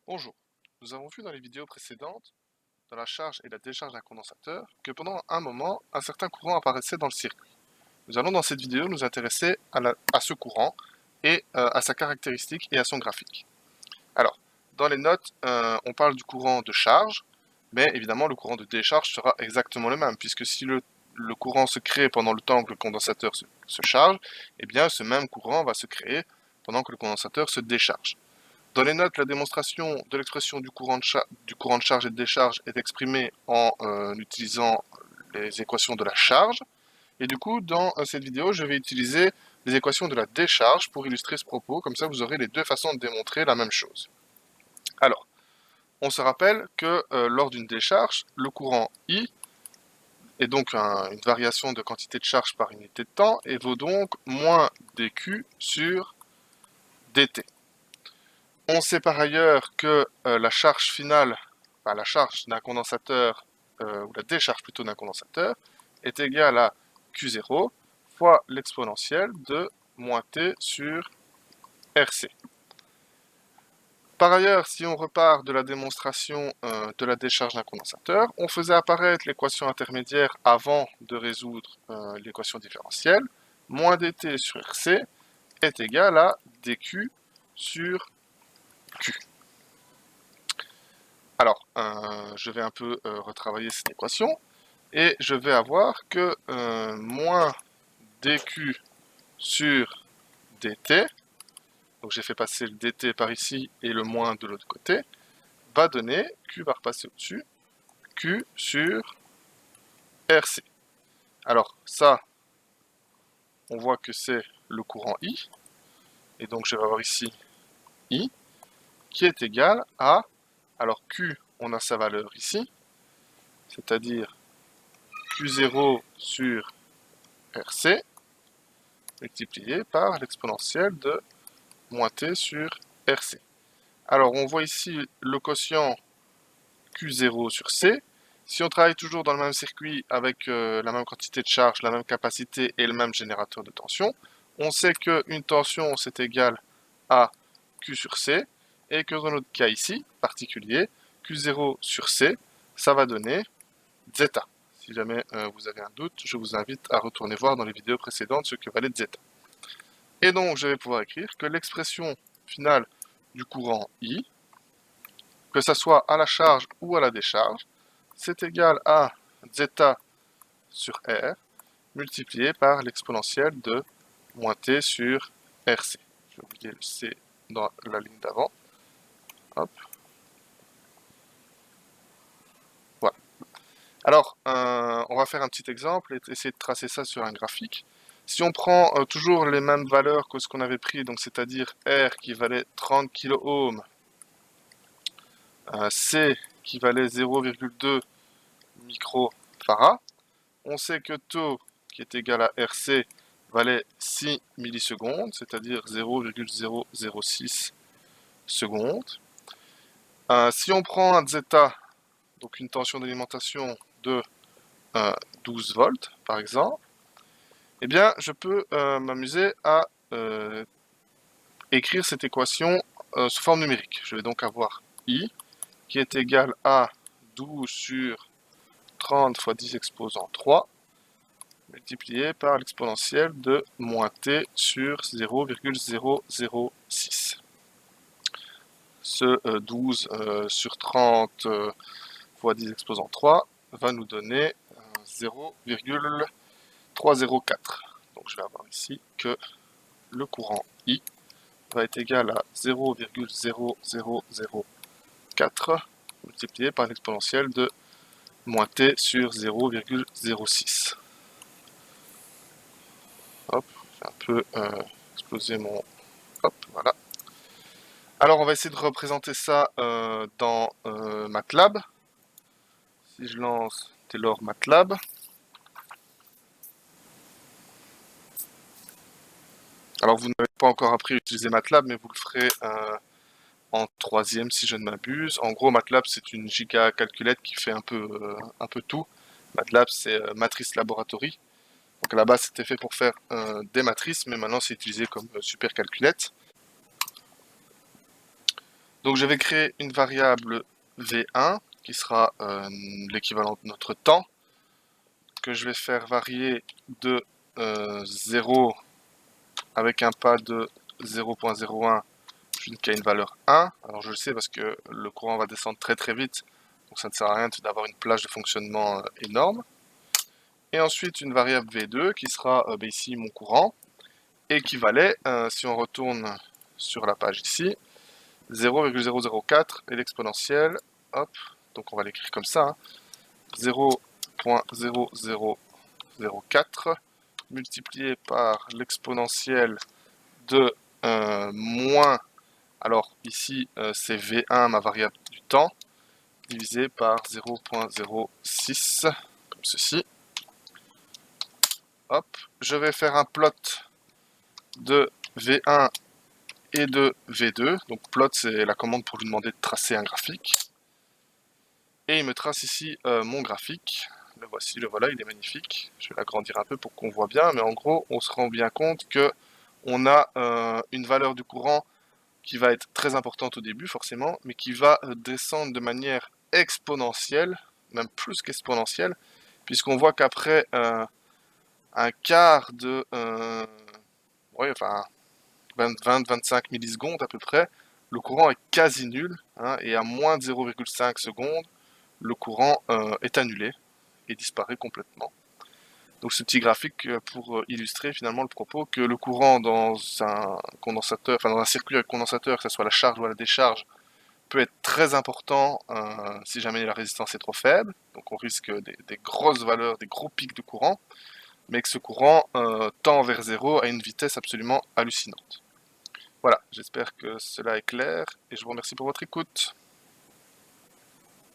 Bonjour, nous avons vu dans les vidéos précédentes, dans la charge et la décharge d'un condensateur, que pendant un moment, un certain courant apparaissait dans le circuit. Nous allons dans cette vidéo nous intéresser à ce courant et à sa caractéristique et à son graphique. Alors, dans les notes, on parle du courant de charge, mais évidemment le courant de décharge sera exactement le même, puisque si le courant se crée pendant le temps que le condensateur se charge, eh bien ce même courant va se créer pendant que le condensateur se décharge. Dans les notes, la démonstration de l'expression du courant de charge et de décharge est exprimée en utilisant les équations de la charge. Et du coup, dans cette vidéo, je vais utiliser les équations de la décharge pour illustrer ce propos. Comme ça, vous aurez les deux façons de démontrer la même chose. Alors, on se rappelle que lors d'une décharge, le courant I est donc une variation de quantité de charge par unité de temps et vaut donc moins dQ sur dt. On sait par ailleurs que la charge finale, enfin la charge d'un condensateur, ou la décharge plutôt d'un condensateur, est égale à Q0 fois l'exponentielle de moins T sur RC. Par ailleurs, si on repart de la démonstration de la décharge d'un condensateur, on faisait apparaître l'équation intermédiaire avant de résoudre l'équation différentielle. Moins dt sur RC est égal à dQ sur Q. Alors, je vais un peu retravailler cette équation et je vais avoir que moins dq sur dt, donc j'ai fait passer le dt par ici et le moins de l'autre côté, va donner, q va repasser au-dessus, q sur rc. Alors ça, on voit que c'est le courant I, et donc je vais avoir ici I, qui est égal à, alors q, on a sa valeur ici, c'est-à-dire q0 sur rc, multiplié par l'exponentielle de moins t sur rc. Alors on voit ici le quotient Q0 sur C. Si on travaille toujours dans le même circuit avec la même quantité de charge, la même capacité et le même générateur de tension, on sait qu'une tension c'est égal à Q sur C et que dans notre cas ici, particulier, Q0 sur C, ça va donner zeta. Si jamais vous avez un doute, je vous invite à retourner voir dans les vidéos précédentes ce que valait zeta. Et donc, je vais pouvoir écrire que l'expression finale du courant I, que ce soit à la charge ou à la décharge, c'est égal à zeta sur R multiplié par l'exponentielle de moins t sur RC. J'ai oublié le C dans la ligne d'avant. Hop. Voilà. Alors, on va faire un petit exemple et essayer de tracer ça sur un graphique. Si on prend toujours les mêmes valeurs que ce qu'on avait pris, donc c'est-à-dire R qui valait 30 kOhm, C qui valait 0,2 microfarad, on sait que taux qui est égal à RC valait 6 millisecondes, c'est-à-dire 0,006 secondes. Si on prend un zeta, donc une tension d'alimentation de 12 volts par exemple, eh bien je peux m'amuser à écrire cette équation sous forme numérique. Je vais donc avoir I qui est égal à 12 sur 30 fois 10 exposant 3 multiplié par l'exponentielle de moins t sur 0,006. Ce 12 sur 30 fois 10 exposant 3 va nous donner 0,304. Donc je vais avoir ici que le courant I va être égal à 0,0004 multiplié par l'exponentielle de moins t sur 0,06. Hop, je vais un peu exploser mon... Hop, voilà. Alors on va essayer de représenter ça dans MATLAB. Si je lance Taylor MATLAB, alors vous n'avez pas encore appris à utiliser MATLAB, mais vous le ferez en troisième si je ne m'abuse. En gros, MATLAB c'est une giga calculette qui fait un peu tout. MATLAB c'est Matrice Laboratory. Donc à la base c'était fait pour faire des matrices, mais maintenant c'est utilisé comme super calculette. Donc je vais créer une variable V1 qui sera l'équivalent de notre temps, que je vais faire varier de 0 avec un pas de 0.01 jusqu'à une valeur 1. Alors je le sais parce que le courant va descendre très très vite, donc ça ne sert à rien d'avoir une plage de fonctionnement énorme. Et ensuite une variable V2 qui sera ici mon courant, et qui valait, si on retourne sur la page ici, 0,004 et l'exponentielle, hop, donc on va l'écrire comme ça, hein, 0.0004 multiplié par l'exponentielle de moins, alors ici c'est V1, ma variable du temps, divisé par 0.06, comme ceci. Hop, je vais faire un plot de V1 et de V2. Donc plot, c'est la commande pour lui demander de tracer un graphique. Et il me trace ici mon graphique. Le voici, le voilà, il est magnifique. Je vais l'agrandir un peu pour qu'on voit bien, mais en gros, on se rend bien compte que on a une valeur du courant qui va être très importante au début, forcément, mais qui va descendre de manière exponentielle, même plus qu'exponentielle, puisqu'on voit qu'après un quart de... ouais, enfin, 20-25 millisecondes à peu près, le courant est quasi nul, hein, et à moins de 0,5 secondes, le courant est annulé et disparaît complètement. Donc ce petit graphique pour illustrer finalement le propos que le courant dans un condensateur, enfin dans un circuit avec condensateur, que ce soit la charge ou la décharge, peut être très important si jamais la résistance est trop faible. Donc on risque des grosses valeurs, des gros pics de courant, mais que ce courant tend vers zéro à une vitesse absolument hallucinante. Voilà, j'espère que cela est clair et je vous remercie pour votre écoute.